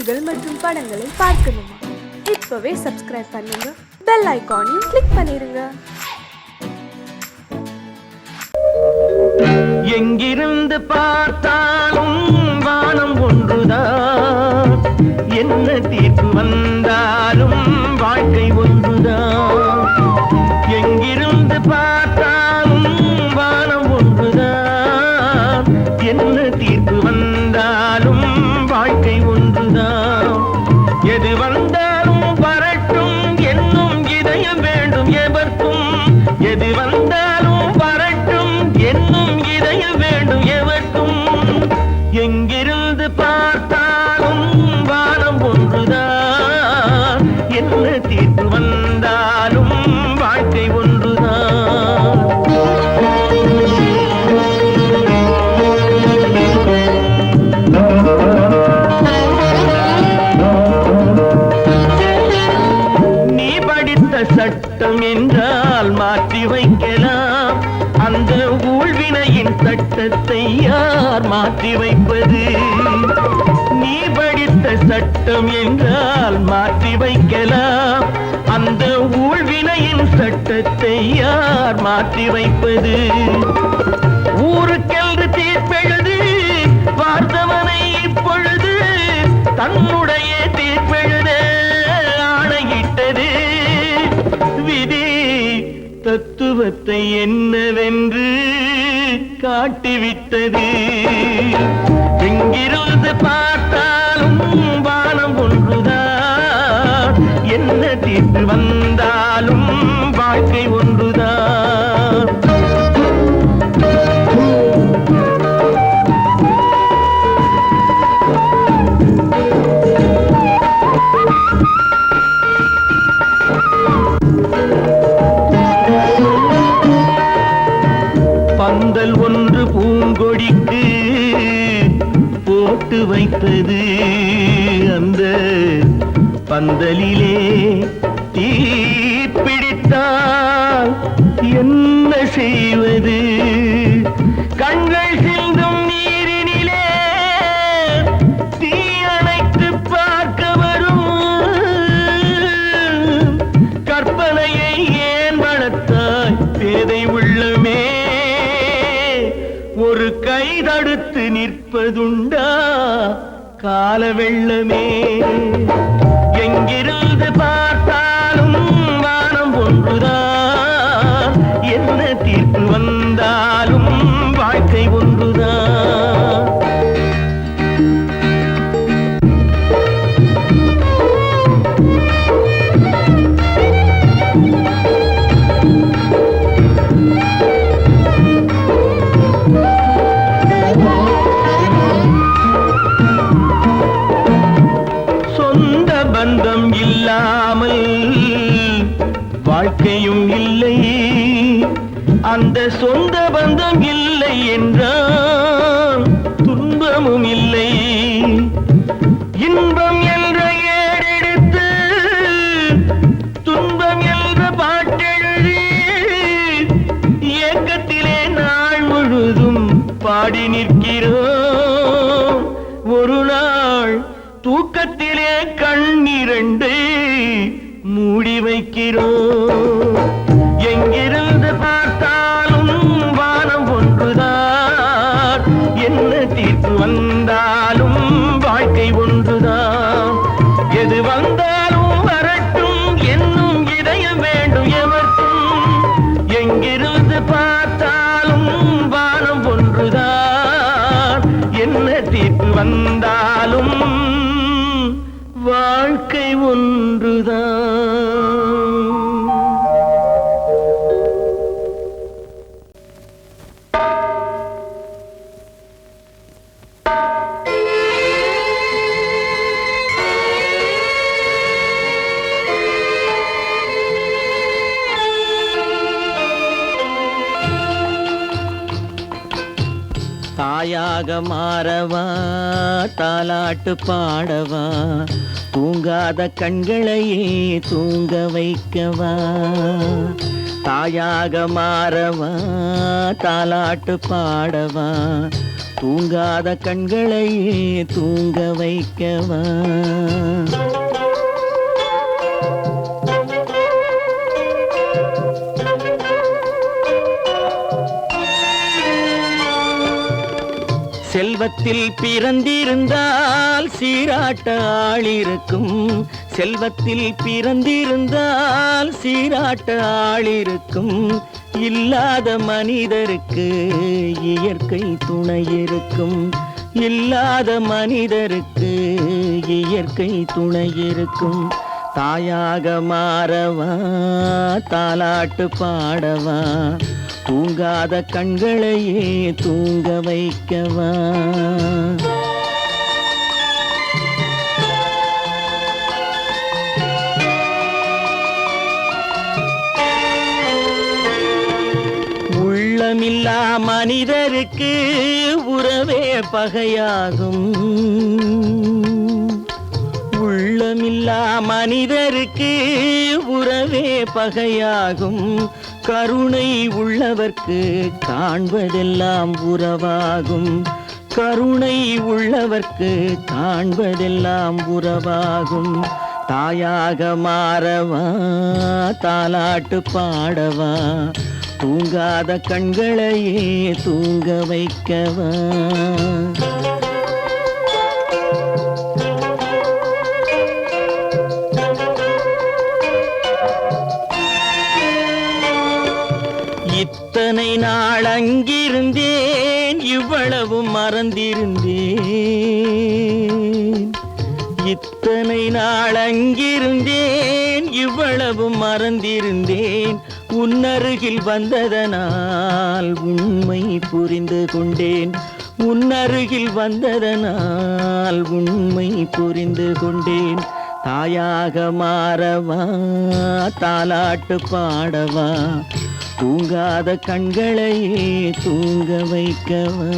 செய்திகள் மற்றும் படங்களை பார்க்கணுமா? இப்பவே சப்ஸ்கிரைப் பண்ணுங்க, பெல் ஐகானையும் கிளிக் பண்ணிருங்க. எங்கிருந்து பார்த்தாலும் வானம் ஒன்றுதான், என்ன தீர்ப்பு வந்தாலும் வாழ்க்கை ஒன்றுதான். எங்கிருந்து பார்த்தாலும் வானம் ஒன்றுதான், என்ன தீர்ப்பு வந்தாலும் வாழ்க்கை ஒன்றுதான். எது வந்தாலும் வரட்டும் என்னும் இதயம் வேண்டும் எவர்க்கும், எது வந்தாலும் வரட்டும் என்னும் இதயம் வேண்டும் எவர்க்கும். எங்கிருந்து பார்த்தாலும் வானம் ஒன்றுதான், என்ன தீர்ப்பு வந்தாலும் வாழ்க்கை ஒன்றுதான். நீ படித்த சட்டம் என்றால் மாற்றி வைக்கலாம், அந்த ஊழ்வினையின் சட்டத்தை யார் மாற்றி வைப்பது? நீ படித்த சட்டம் என்றால் மாற்றி வைக்கலாம், அந்த ஊழ்வினையின் சட்டத்தை யார் மாற்றி வைப்பது? ஊருக்கென்று தீர்ப்பெழுது பார்த்தவனை இப்பொழுது தன்னுடைய தீர்ப்பெழுத ஆணையிட்டது. விதி தத்துவத்தை என்னவென்று காட்டிவிட்டது. எங்கிருந்து பார்த்தாலும் வானம் ஒன்றுதான், என்ன தீர்ப்பு வந்தாலும் வாழ்க்கை ஒன்றுதான். பந்தல் ஒன்று பூங்கொடிக்கு போட்டு வைத்தது, அந்த பந்தலிலே தீ பிடித்தால் என்ன செய்வது? கண்கள் சிந்தும் நீரினிலே தீ அணைத்து பார்க்க வரும், கற்பனையை ஏன் வளர்த்தாய் பேதை உள்ளமே? ஒரு கை தடுத்து நிற்பதுண்டா கால வெள்ளமே? எங்கிருந்து பார்த்தாலும் வானம் ஒன்றுதான், என்ன தீர்ப்பு வந்தாலும் வாழ்க்கை ஒன்றுதான். பந்தம் இல்லாமல் வாழ்க்கையும் இல்லை, அந்த சொந்த பந்தம் இல்லை என்றால் துன்பமும் இல்லை. இன்பம் என்ற ஏறெடுத்து துன்பம் என்ற பாட்டெழுதி ஏக்கத்திலே நாள் முழுதும் பாடி நிற்கிறோம். ஒரு நாள் தூக்கத்திலே கண்ணிரண்டை மூடி வைக்கிறோம். எங்கிருந்து பார்த்தாலும் வானம் ஒன்றுதான், என்ன தீர்ப்பு வந்தாலும் வாழ்க்கை ஒன்றுதான். எது வந்தாலும் வரட்டும் என்னும் இதயம் வேண்டும் எவர்க்கும். எங்கிருந்து பார்த்தாலும் வானம் ஒன்றுதான், என்ன தீர்ப்பு வந்தாலும் வாழ்க்கை ஒன்றுதான். தாயாக மாறவா, தாலாட்டு பாடவா, தூங்காத கண்களையே தூங்க வைக்கவா. தாயாக மாறவா, தாலாட்டு பாடவா, தூங்காத கண்களையே தூங்க வைக்கவா. செல்வத்தில் பிறந்திருந்தால் சீராட்ட ஆளிருக்கும், செல்வத்தில் பிறந்திருந்தால் சீராட்ட ஆளிருக்கும். இல்லாத மனிதருக்கு இயற்கை துணை இருக்கும், இல்லாத மனிதருக்கு இயற்கை துணை இருக்கும். தாயாக மாறவா தாலாட்டு பாடவா, தூங்காத கண்களையே தூங்க வைக்கவா. உள்ளமில்லா மனிதருக்கு உறவே பகையாகும், உள்ளமில்லா மனிதருக்கு உறவே பகையாகும். கருணை உள்ளவர்க்கு காண்பதெல்லாம் உறவாகும், கருணை உள்ளவர்க்கு காண்பதெல்லாம் உறவாகும். தாயாக மாறவா தாலாட்டு பாடவா, தூங்காத கண்களையே தூங்க வைக்கவா. இத்தனை நாள் அங்கிருந்தேன் இவ்வளவு மறந்திருந்தேன், இத்தனை நாள் அங்கிருந்தேன் இவ்வளவு மறந்திருந்தேன். உன்னருகில் வந்ததனால் உண்மை புரிந்து கொண்டேன், உன்னருகில் வந்ததனால் உண்மை புரிந்து கொண்டேன். தாயாக மாறவா தாலாட்டு பாடவா, தூங்காத கண்களையே தூங்க வைக்கவா.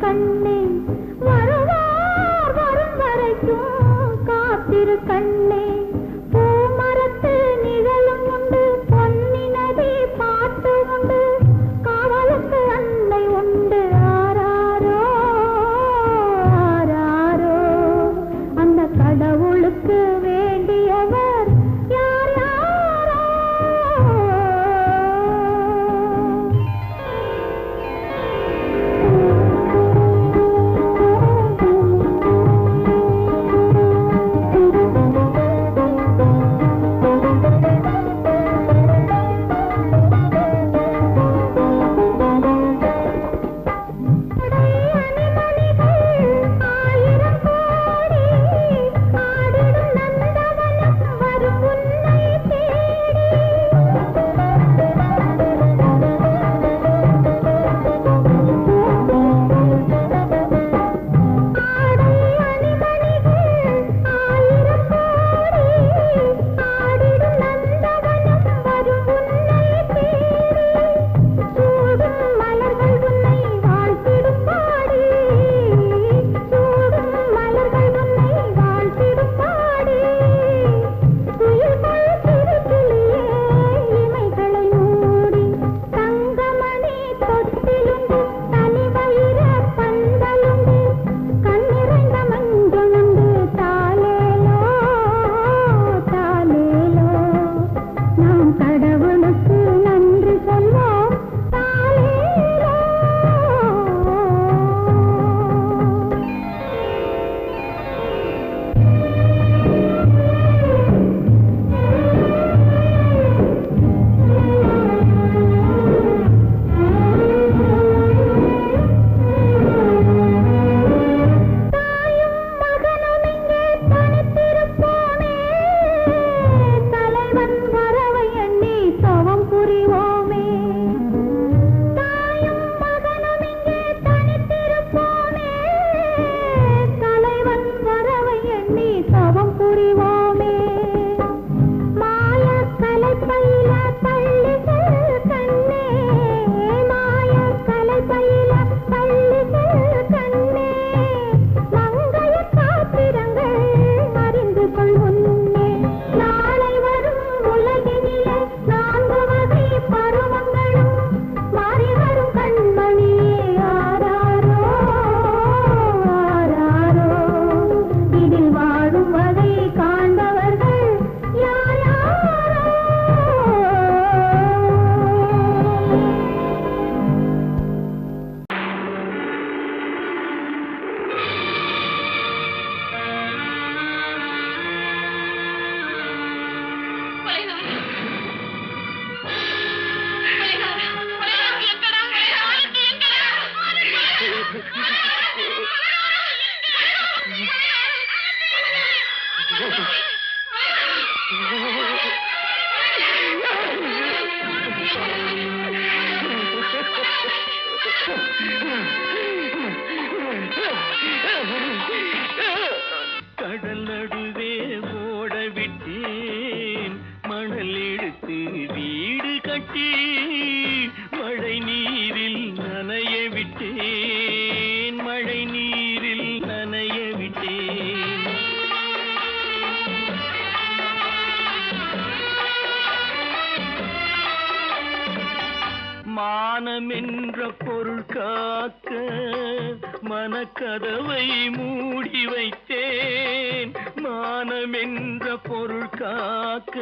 கண்ணே வருவார் வரும் வரைக்கும் காத்திரு கண்ணே. பூமரத்து நிழலும் உண்டு, பொன்னி நதி பாட்டு உண்டு, காவலுக்கு அன்னை உண்டு. ஆராரோ ஆராரோ அந்த கடவுளுக்கு வேண்டியவர் யார் யாரோ. மானம் என்ற பொருள் காக்க மனக்கதவை மூடி வைத்தேன். மானம் என்ற பொருள் காக்க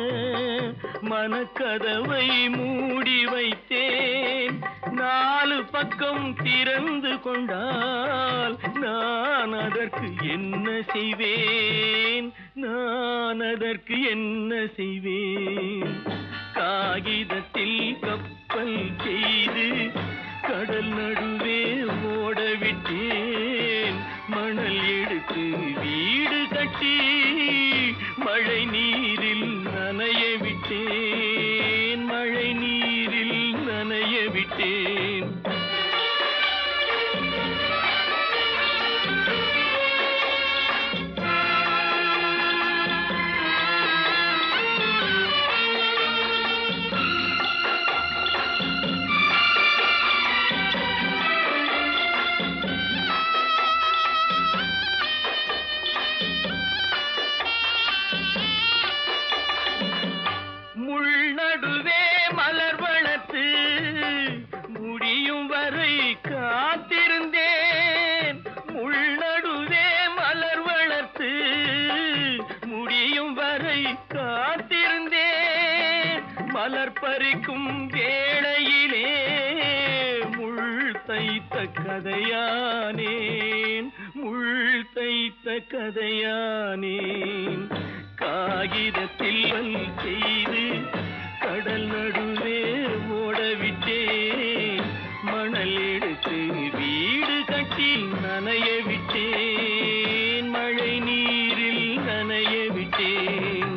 மனக்கதவை மூடி வைத்தேன். 4 பக்கம் திறந்து கொண்டால் நான் அதற்கு என்ன செய்வேன்? நான் அதற்கு என்ன செய்வேன்? காகிதத்தில் கப்பல் செய்து கடல் நடுவே ஓடவிட்டேன். மணல் எடுத்து வீடு கட்டி மழை நீரில் நனைய விட்டேன். மழை நீரில் நனைய விட்டேன். நடுவே மலர் வளர்த்து முடியும் வரை காத்திருந்தேன். முள்நடுவே மலர் வளர்த்து முடியும் வரை காத்திருந்தேன். மலர் பறிக்கும் வேளையிலே முள் தைத்த கதையானேன். முள் தைத்த கதையானேன். காகிதத்தில் செய்து கடல் நடுவே ஓடவிட்டேன். மணல் எடுத்து வீடு கட்டி நனைய விட்டேன். மழை நீரில் நனைய விட்டேன்.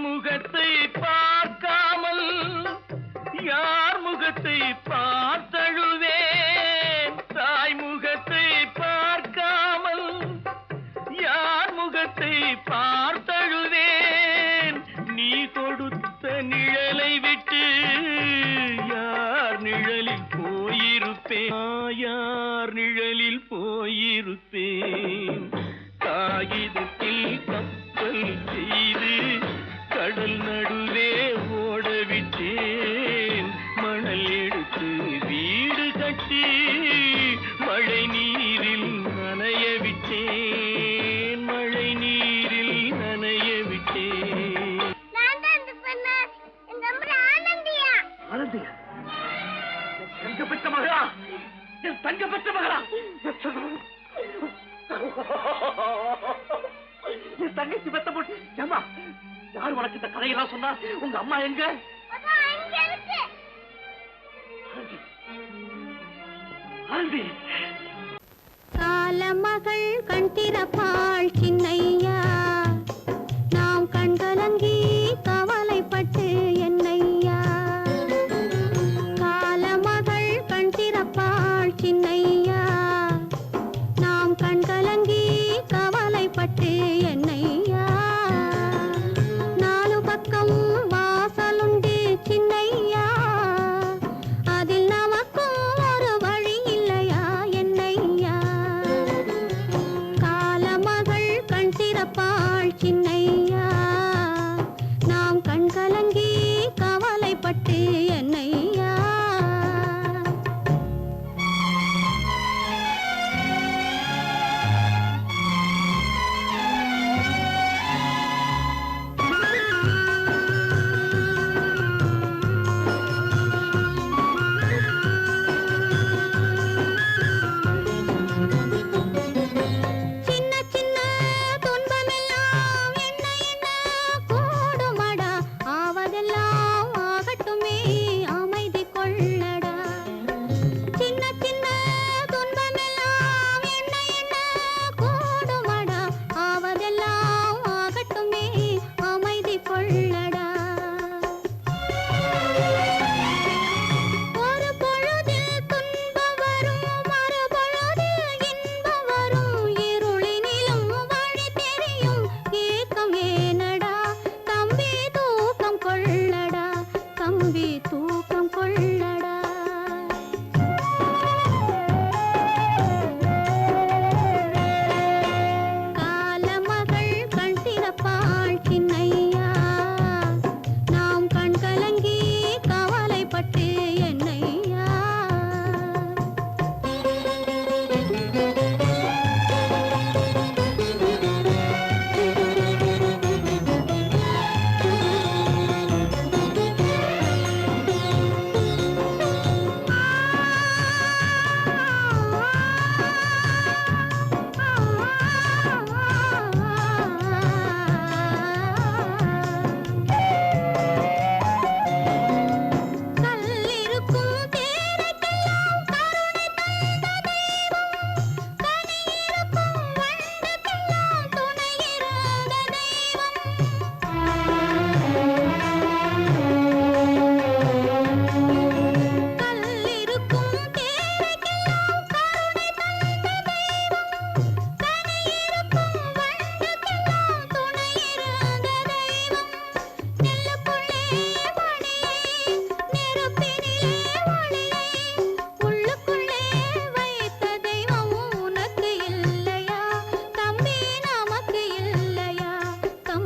முகத்தை பார்க்காமல் யார் முகத்தை பார்த்தழுவேன். தாய் முகத்தை பார்க்காமல் யார் முகத்தை பார்த்தழுவேன். நீ கொடுத்த நிழலை விட்டு யார் நிழலில் போயிருப்பேன். யார் நிழலில் போயிருப்பேன். காகிதத்தில் கப்பல் செய்து கடல் நடுவே ஓடவிட்டேன். மணல் எடுத்து வீடு கட்டி மழை நீரில் நனைய விட்டேன். மழை நீரில் நனைய விட்டேன். ஆனந்தியா? தங்க பெற்ற மகளா? என் தங்க பெற்ற மகளா? என் தங்கச்சி பெத்த போட்டு ஏமா யார் உனக்கு இந்த கதையெல்லாம் சொன்னா? உங்க அம்மா எங்க? காலமகள் கண் திறப்பாள் சின்னையா. நாம் கண்கலங்கி கவலைப்பட்டு என்னையா. காலமகள் கண் திறப்பாள் சின்னையா. நாம் கண்கலங்கி கவலைப்பட்டு என்னையா. 4 பக்கம் வாசலுண்டு சின்னையா. அதில் நமக்கும் ஒரு வழி இல்லையா என்னையா. காலமகள் கண் திறப்பாள் சின்னையா. நாம் கண்கலங்கி கவலைப்பட்டு என்னையா.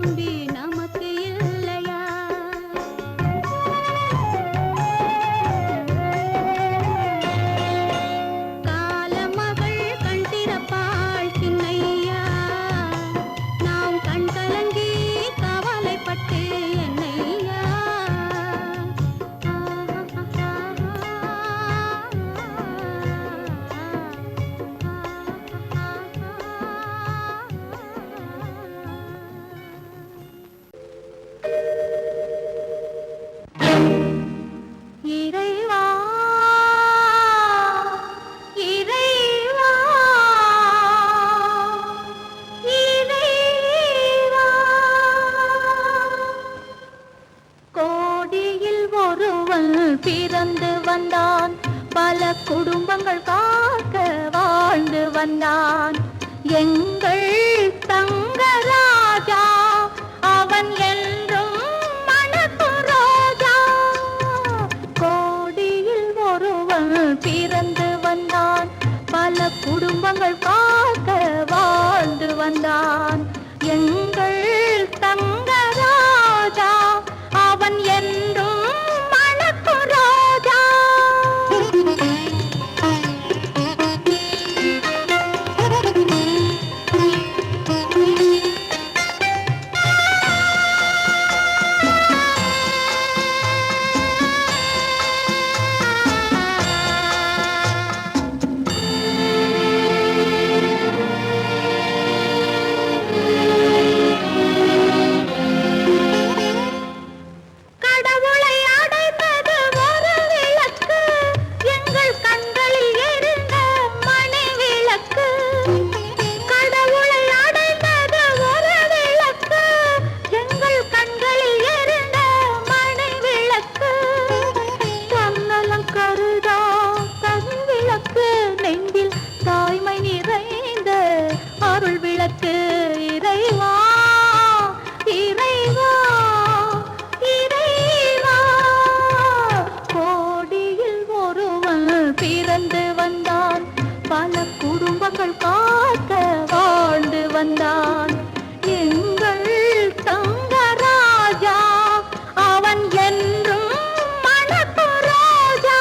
தம்பி நமக்கு இல்லையா? காலமகள் கண் திறப்பாள் சின்னையா, நாம் கண் கலங்கி கவலைப்பட்டு என்னையா. இறைவா இறைவா இறைவா, கோடியில் ஒருவன் பிறந்து வந்தான், பல குடும்பங்கள் காக்க வாழ்ந்து வந்தான். எங்கள் தங்கராஜா அவன் என்றும் மணக்கு ரோஜா. கோடியில் ஒருவன் பிறந்து வந்தான், பல குடும்பங்கள் காக்க வாழ்ந்து வந்தான். எங்கள் தங்கராஜா அவன் என்றும் மணக்கு ரோஜா. கடவுளை அடைந்தது ஒரு விளக்கு, எங்கள் கண்களில் எரிந்த மணி விளக்கு. கடவுளை அடைந்தது ஒரு விளக்கு, எங்கள் கண்களில் எரிந்த மணி விளக்கு. தன்னலம் கருதா தனி விளக்கு, நெஞ்சில் தாய்மை நிறைந்த அருள் விளக்கு. இறைவா இறைவா இறைவா, கோடியில் ஒருவன் பிறந்து வந்தான், பல குடும்பங்கள் காக்க வாழ்ந்து வந்தான். எங்கள் தங்கராஜா அவன் என்றும் மணக்கு ரோஜா.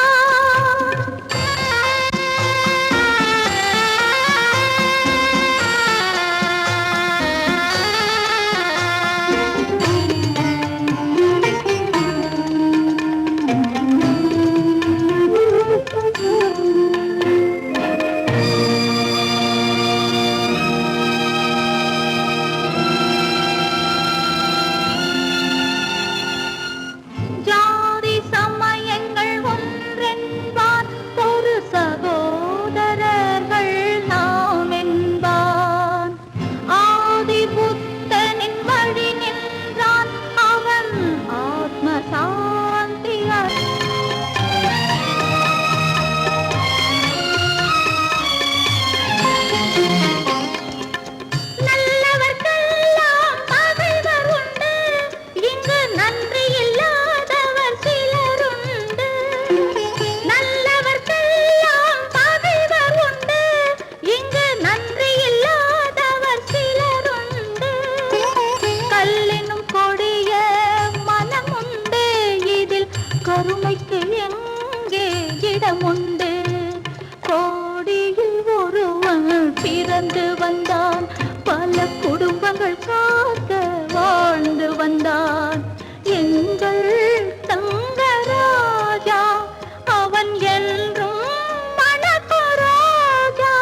ஜாதி சமயங்கள் ஒன்றென்பான், ஒரு சகோதரர்கள் நாம் என்பான். ஆதி புத்தனின் வழி நின்றான், அவன் ஆத்ம சாந்தி நல்லவர்க்கெல்லாம் பகைவர் உண்டு, இங்கு நன்றி இல்லாதவர் சிலருண்டு. நல்லவர்க்கெல்லாம் பகைவர் உண்டு, இங்கு நன்றி இல்லாதவர் சிலருண்டு. கல்லினும் கொடிய மனமுண்டு, இதில் கருணைக்கு எங்கே இடமுண்டு. கோடியில் ஒருவன் பிறந்து வந்தான், பல குடும்பங்கள் காக்க வாழ்ந்து வந்தான். எங்கள் தங்கராஜா அவன் என்றும் மணக்கு ரோஜா.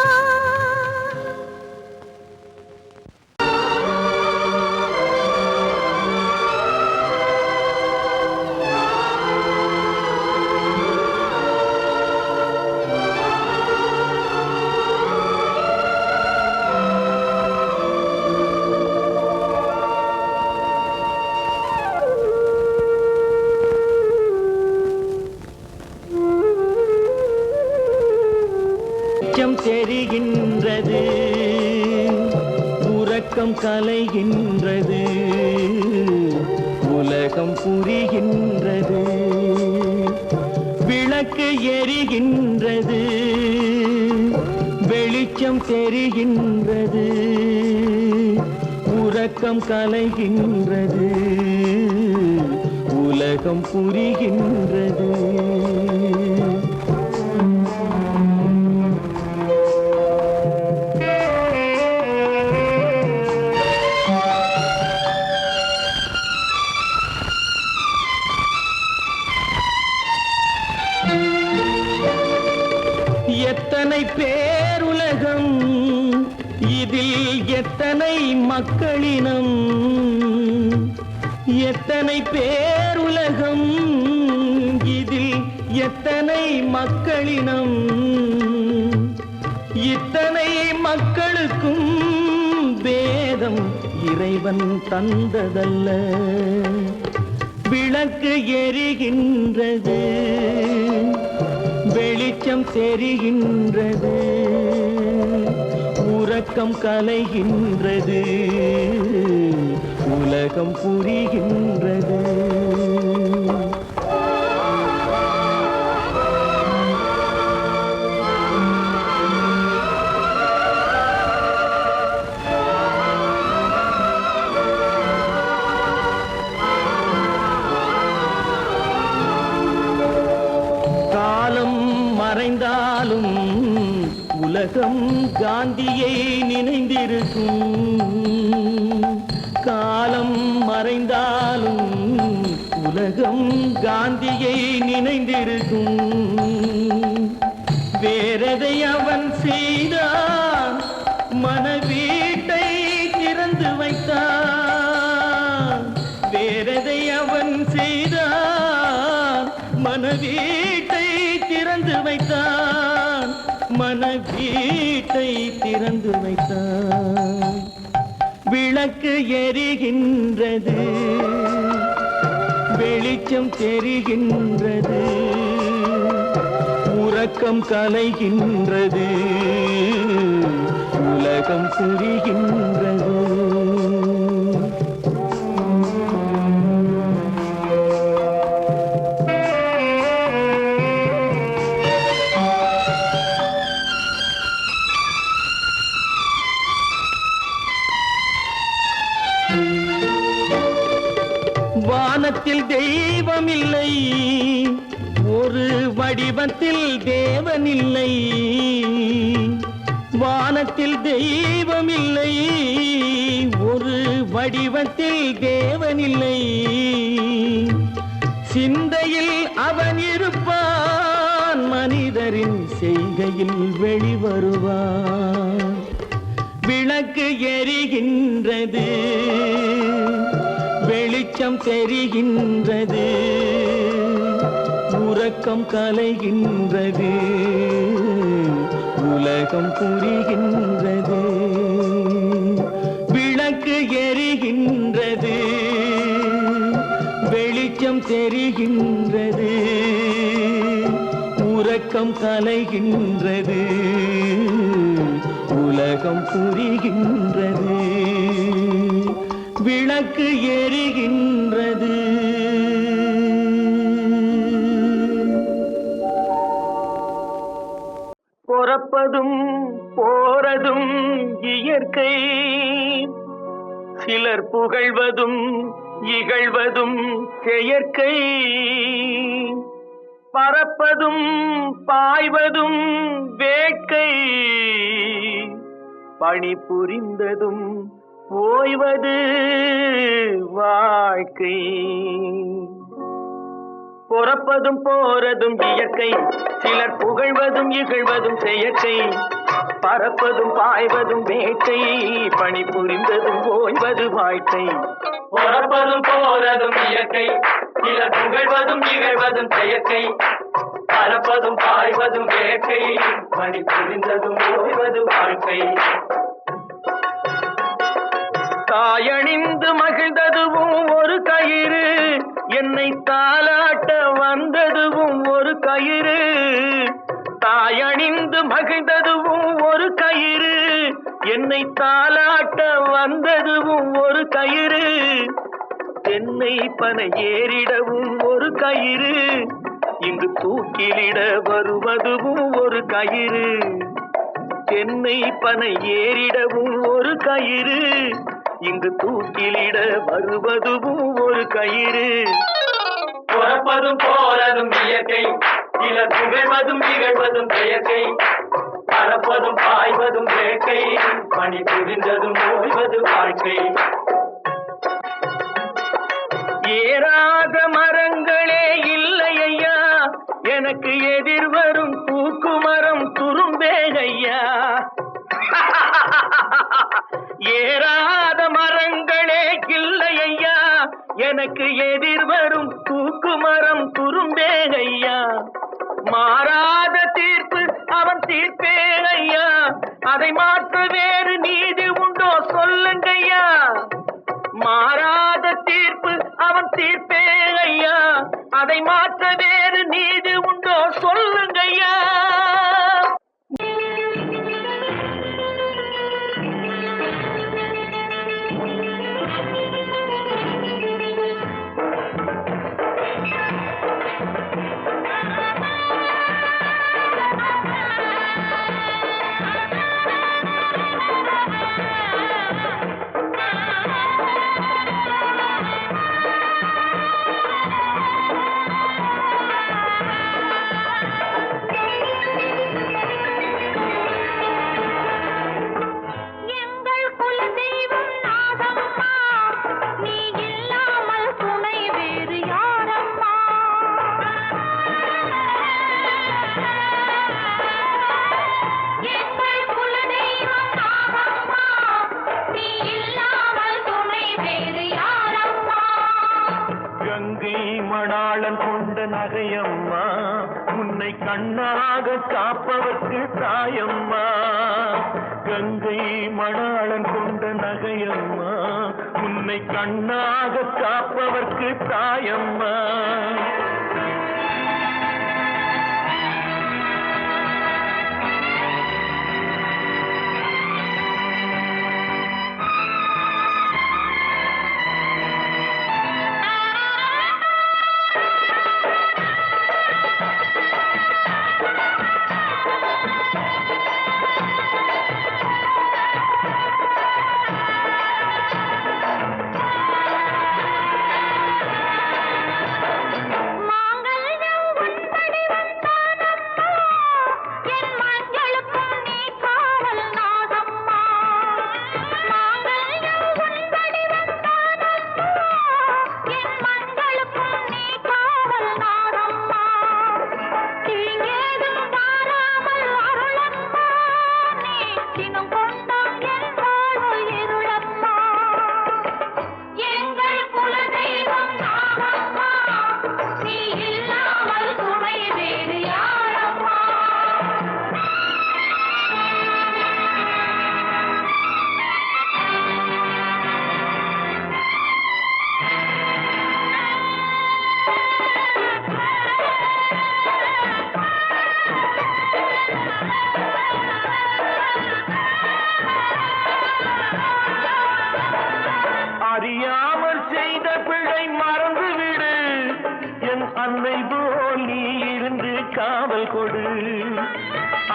வெளிச்சம் தெரிகின்றது, உறக்கம் கலைகின்றது, உலகம் புரிகின்றது. விளக்கு எரிகின்றது, வெளிச்சம் தெரிகின்றது, உறக்கம் கலைகின்றது உலகம் புரிகின்றது. எத்தனை பேருலகம் இதில் எத்தனை மக்களினம், எத்தனை பேருலகம் இதில் எத்தனை மக்களினம், இத்தனை மக்களுக்கும் வேதம் இறைவன் தந்ததல்ல. விளக்கு எரிகின்றது வெளிச்சம் தெரிகின்றது, உறக்கம் கலைகின்றது உலகம் புரிகின்றது. மறைந்தாலும் உலகம் காந்தியை நினைந்திருக்கும், காலம் மறைந்தாலும் உலகம் காந்தியை நினைந்திருக்கும். வேறெதை அவன் செய்தான் மனவீட்டை திறந்து வைத்தான், வேறெதை அவன் செய்தான் மனவீட்டை திறந்து வைத்தான், மனவீட்டை திறந்து வைத்தான். விளக்கு எரிகின்றது வெளிச்சம் தெரிகின்றது, உறக்கம் கலைகின்றது உலகம் புரிகின்றது. வானத்தில் தெய்வம் இல்லை, ஒரு வடிவத்தில் தேவன் இல்லை. வானத்தில் தெய்வம் இல்லை, ஒரு வடிவத்தில் தேவன் இல்லை. சிந்தையில் அவன் இருப்பான், மனிதரின் செய்கையில் வெளிவருவான். விளக்கு எரிகின்றது வெளிச்சம் தெரிகின்றது, உறக்கம் கலைகின்றது உலகம் புரிகின்றது. விளக்கு எரிகின்றது வெளிச்சம் தெரிகின்றது, உறக்கம் கலைகின்றது உலகம் புரிகின்றது. விளக்கு எரிகின்றது. பொறப்பதும் போறதும் இயற்கை, சிலர் புகழ்வதும் இகழ்வதும் செயற்கை. பறப்பதும் பாய்வதும் வேட்கை, பணி புரிந்ததும் ஓய்வது வாழ்க்கை. பொறப்பதும் போறதும் இயற்கை, சிலர் புகழ்வதும் இகழ்வதும் செயற்கை. பறப்பதும் பாய்வதும் வேட்கை, பணி புரிந்ததும் ஓய்வது வாழ்க்கை. பொறப்பதும் போறதும் இயற்கை, சிலர் புகழ்வதும் இகழ்வதும் செயற்கை. பறப்பதும் பாய்வதும் வேட்கை, பணி புரிந்ததும் ஓய்வது வாழ்க்கை. தாயணிந்து மகிழ்ந்ததுவும் ஒரு கயிறு, என்னை தாலாட்ட வந்ததுவும் ஒரு கயிறு. தாயணிந்து மகிழ்ந்ததுவும் ஒரு கயிறு, என்னை தாலாட்ட வந்ததுவும் ஒரு கயிறு. தென்னை பனை ஏறிடவும் ஒரு கயிறு, இங்கு தூக்கிலிட வருவதுவும் ஒரு கயிறு. தென்னை பனை ஏறிடவும் ஒரு கயிறு, இங்கு தூக்கிலிட வருவதுவும் ஒரு கயிறு. பிறப்பதும் போறதும் இயற்கை, சிலர் புகழ்வதும் நிகழ்வதும் செயற்கை. பறப்பதும் பாய்வதும் வேட்கை, பணி புரிந்ததும் ஓய்வது வாழ்க்கை. ஏறாத மரங்களே இல்லை ஐயா, எனக்கு எதிர்வரும் தூக்குமரம் துரும்பேகையா. ஏறாத மரங்களே இல்லை ஐயா, எனக்கு எதிர்வரும் தூக்குமரம் துரும்பேகையா. மாறாத தீர்ப்பு அவன் தீர்ப்பே ஐயா, அதை மாற்ற வேறு நீதி உண்டோ சொல்லுங்கய்யா. மாறாத தீர்ப்பு அவன் தீர்ப்பே ஐயா, அதை மாற்ற வேறு நீதி உண்டோ சொல்லுங்கய்யா. நகையம்மா, உன்னை கண்ணாக காப்பவர்க்கு தாயம்மா. கங்கை மணாளன் கொண்ட நகையம்மா, உன்னை கண்ணாக காப்பவர்க்கு தாயம்மா. அறியாமல் செய்த பிழை மறந்துவிடு, என் அன்னை போல் நீ இருந்து காவல் கொடு.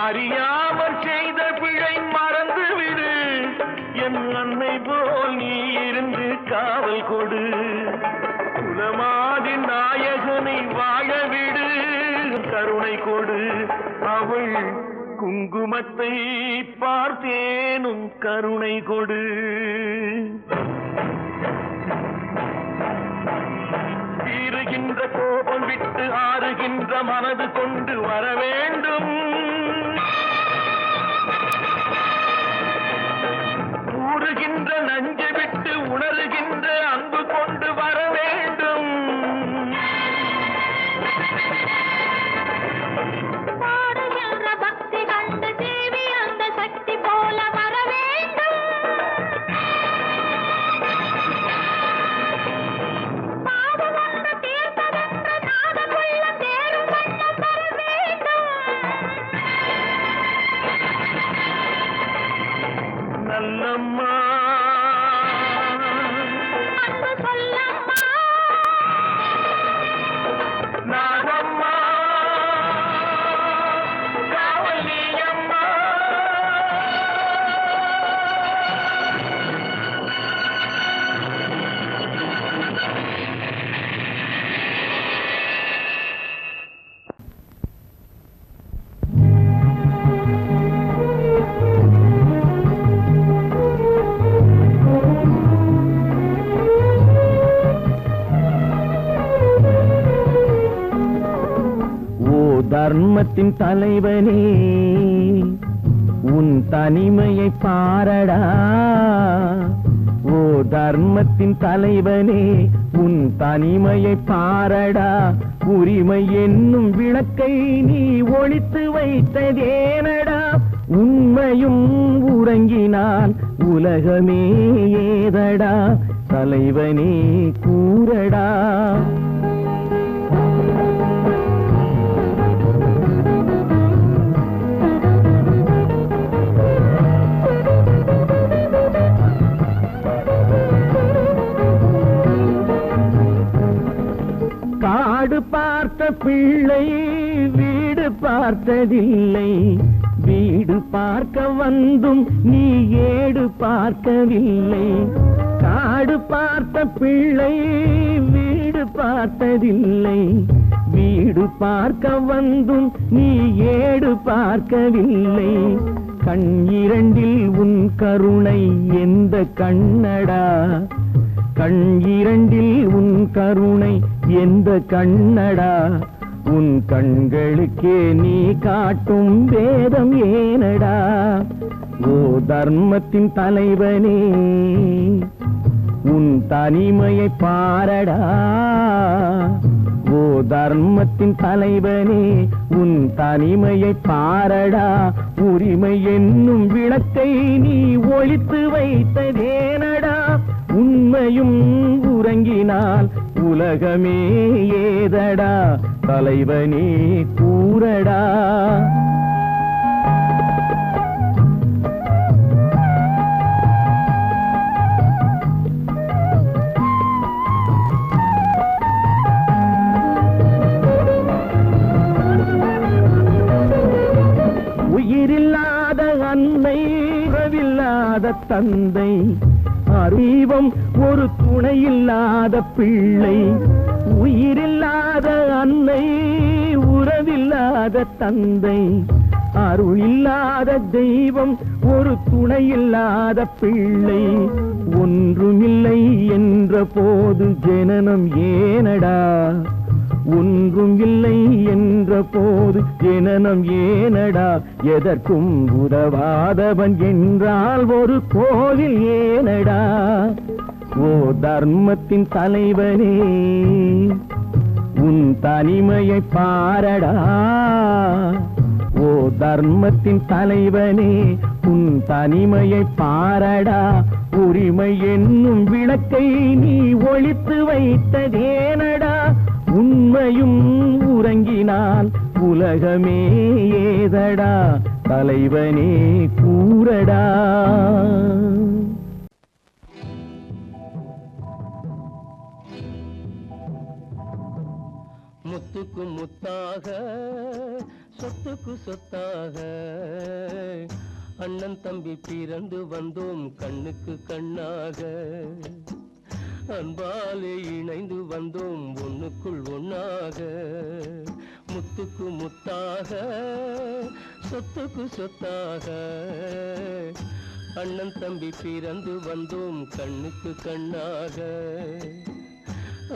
அறியாமல் செய்த பிழை மறந்துவிடு, என் அன்னை போல் நீ இருந்து காவல் கொடு. குலமாதி நாயகனை வாழவிடு, கருணை கொடு. அவள் குங்குமத்தை பார்த்தேனும் கருணை கொடு. தீருகின்ற கோபம் விட்டு ஆறுகின்ற மனது கொண்டு வர வேண்டும். ஊறுகின்ற நஞ்சை விட்டு உணர்கின்ற அன்பு கொண்டு வர வேண்டும். பாடுகின்ற பக்தி கண்டு தேவி அந்த சக்தி போல வர வேண்டும். பாவம் ஒன்று தீர்த்ததென்ற நாதமுள்ள தேரும் வண்ணம் வர வேண்டும். நல்லம்மா தர்மத்தின் தலைவனே உன் தனிமையை பாரடா. ஓ தர்மத்தின் தலைவனே உன் தனிமையை பாரடா. உரிமை என்னும் விளக்கை நீ ஒளித்து வைத்ததேனடா. உண்மையும் உறங்கினால் உலகமே ஏதடா. தலைவனே கூறடா. காடு பார்த்த பிள்ளை வீடு பார்த்ததில்லை. வீடு பார்க்க வந்தும் நீ ஏடு பார்க்கவில்லை. காடு பார்த்த பிள்ளை வீடு பார்த்ததில்லை. வீடு பார்க்க வந்தும் நீ ஏடு பார்க்கவில்லை. கண் இரண்டில் உன் கருணை எந்த கண்ணடா. கண் இரண்டில் உன் கருணை எந்த கண்ணடா. உன் கண்களுக்கே நீ காட்டும் வேதம் ஏனடா. ஓ தர்மத்தின் தலைவனே உன் தனிமையை பாரடா. ஓ தர்மத்தின் தலைவனே உன் தனிமையை பாரடா. உரிமை என்னும் விளக்கை நீ ஒளித்து வைத்ததேனடா. உண்மையும் உறங்கினால் உலகமே ஏதடா. தலைவனே கூறடா. உயிரில்லாத அன்னை உறவில்லாத தந்தை. அறிவம் ஒரு துணையில்லாத பிள்ளை. உயிரில்லாத அன்னை உறவில்லாத தந்தை. அருள் இல்லாத தெய்வம் ஒரு துணையில்லாத பிள்ளை. ஒன்றுமில்லை என்ற போது ஜனனம் ஏனடா. ஒன்றும் இல்லை என்ற போது ஜனனம் ஏனடா. எதற்கும் உதவாதவன் என்றால் ஒரு கோவில் ஏனடா. ஓ தர்மத்தின் தலைவனே உன் தனிமையை பாரடா. ஓ தர்மத்தின் தலைவனே உன் தனிமையை பாரடா. உரிமை என்னும் விளக்கை நீ ஒளித்து வைத்ததேனடா. உண்மையும் உறங்கினால் உலகமே ஏதடா. தலைவனே கூறடா. முத்துக்கு முத்தாக சொத்துக்கு சொத்தாக அண்ணன் தம்பி பிறந்து வந்தோம் கண்ணுக்கு கண்ணாக. அன்பாலே இணைந்து வந்தோம் ஒண்ணுக்குள் ஒண்ணாக. முத்துக்கு முத்தாக சொத்துக்கு சொத்தாக அண்ணன் தம்பி பிறந்து வந்தோம் கண்ணுக்கு கண்ணாக.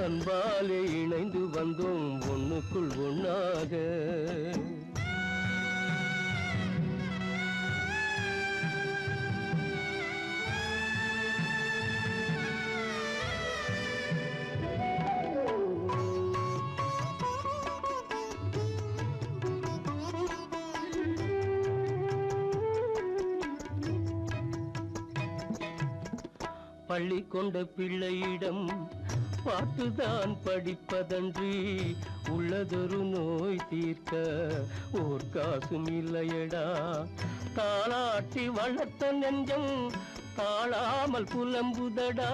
அன்பாலே இணைந்து வந்தோம் ஒண்ணுக்குள் ஒண்ணாக. பள்ளி கொண்ட பிள்ளையிடம் பாட்டுதான் படிப்பதன்றி உள்ளதொரு நோய் தீர்க்க ஓர் காசும் இல்லையடா. தாளாட்டி வளர்த்த நெஞ்சம் தாழாமல் புலம்புதடா.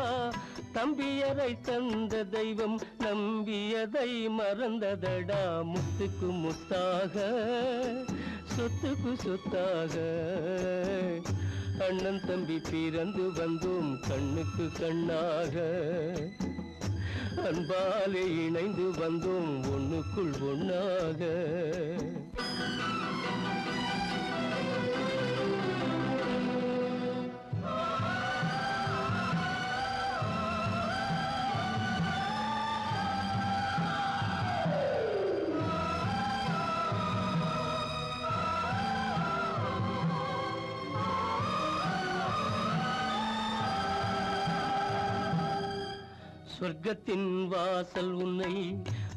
தம்பியரை தந்த தெய்வம் நம்பியதை மறந்ததடா. முத்துக்கு முத்தாக சொத்துக்கு சொத்தாக அண்ணன் தம்பி பிறந்து வந்தோம் கண்ணுக்கு கண்ணாக. அன்பாலே இணைந்து வந்தோம் ஒண்ணுக்குள் ஒண்ணாக. சொர்க்கத்தின் வாசல் உன்னை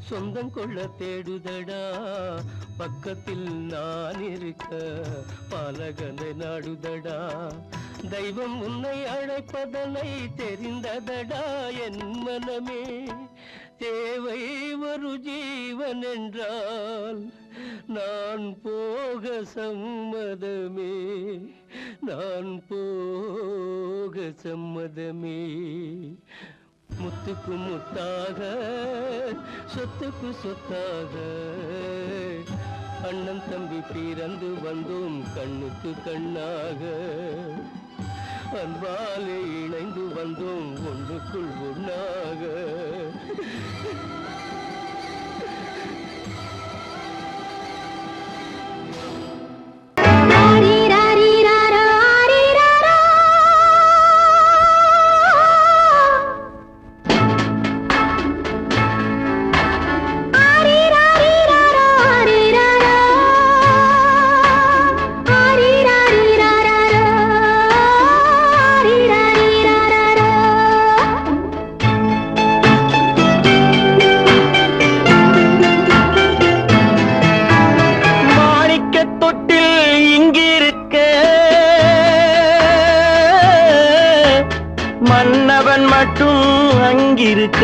சொந்தம் கொள்ள தேடுதடா, பக்கத்தில் நான் இருக்க பாலகனை நாடுதடா. தெய்வம் உன்னை அழைப்பதனை தெரிந்ததடா என் மனமே. தேவை ஒரு ஜீவன் என்றால் நான் போக சம்மதமே, நான் போக சம்மதமே. முத்துக்கு முத்தாக சொத்துக்கு சொத்தாக அண்ணன் தம்பி பிறந்து வந்தோம் கண்ணுக்கு கண்ணாக. அன்பாலே இணைந்து வந்தோம் ஒன்றுக்குள் ஒன்னாக. மன்னவன் மட்டும் அங்கிருக்க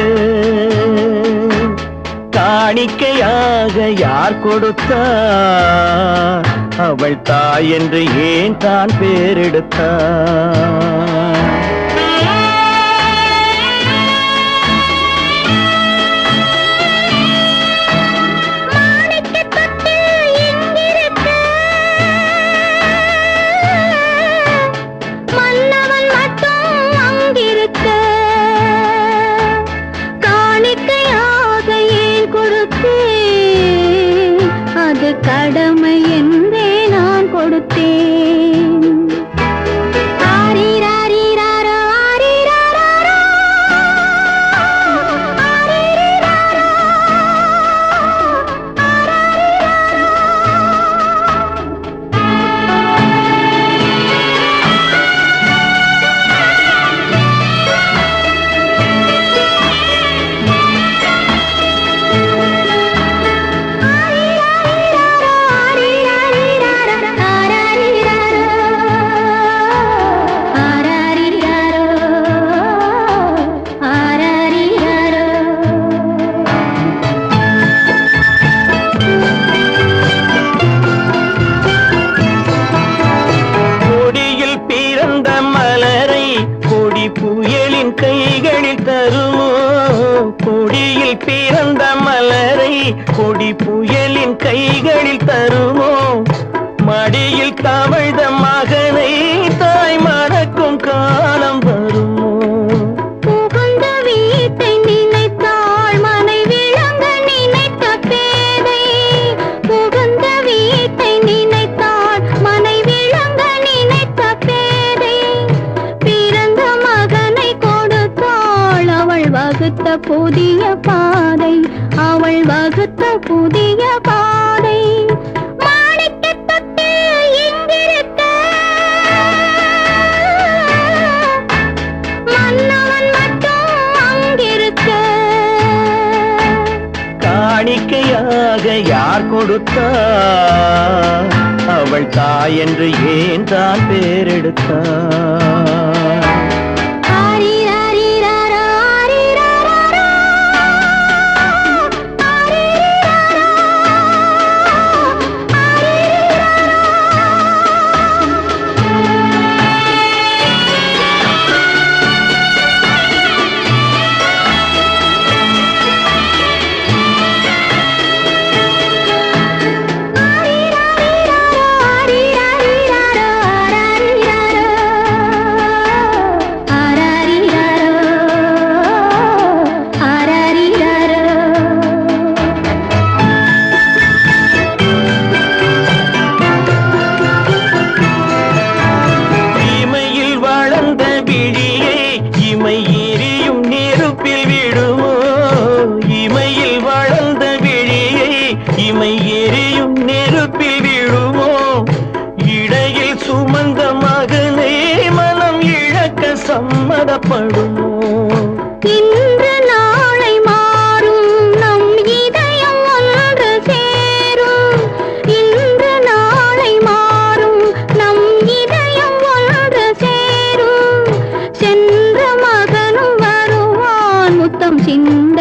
காணிக்கையாக யார் கொடுத்தார்? அவள் தாய் என்று ஏன் தான் பேரெடுத்தார்? கடமை என்றே நான் கொடுத்தேன். ஆரிராரிராரோ, ஆரிராரோ, ஆரிராரோ, புயலின் கைகளில் தருமோ? கொடியில் பிறந்த மலரை கொடி புயலின் கைகளில் தருமோ? மடியில் தவழ்ந்த மகனை தாய் மறக்கும் காலம் வருமோ? புகுந்த வீட்டை நினைத்தாள் மனை விளங்க நினைத்த பேதை. புகுந்த வீட்டை நினைத்தாள் மனை விளங்க நினைத்த பேதை. பிறந்த மகனை கொடுத்தாள் அவள் வகுத்த புதிய பாதை. அவள் வகுத்த புதிய பாதை. காணிக்கையாக யார் கொடுத்தார்? அவள் தாய் என்று ஏன் தான் பேரெடுத்தார்? சம்மதப்படுமோ? இன்று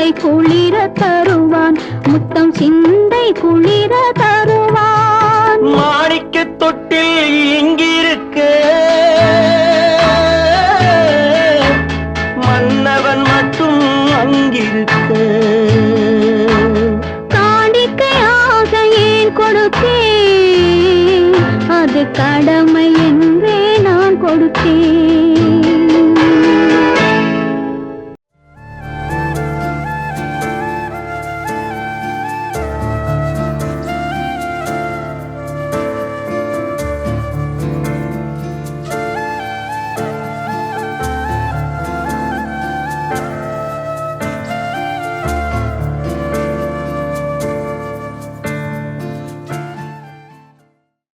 சிந்தை குளிர தருவான், முத்தம் சிந்தை குளிர தருவான். மாணிக்க தொட்டில் இங்கிருக்க மன்னவன் மட்டும் அங்கிருக்க. காணிக்கையாக ஏன் கொடுத்தேன், அது கடமை என்றே நான் கொடுத்தேன்.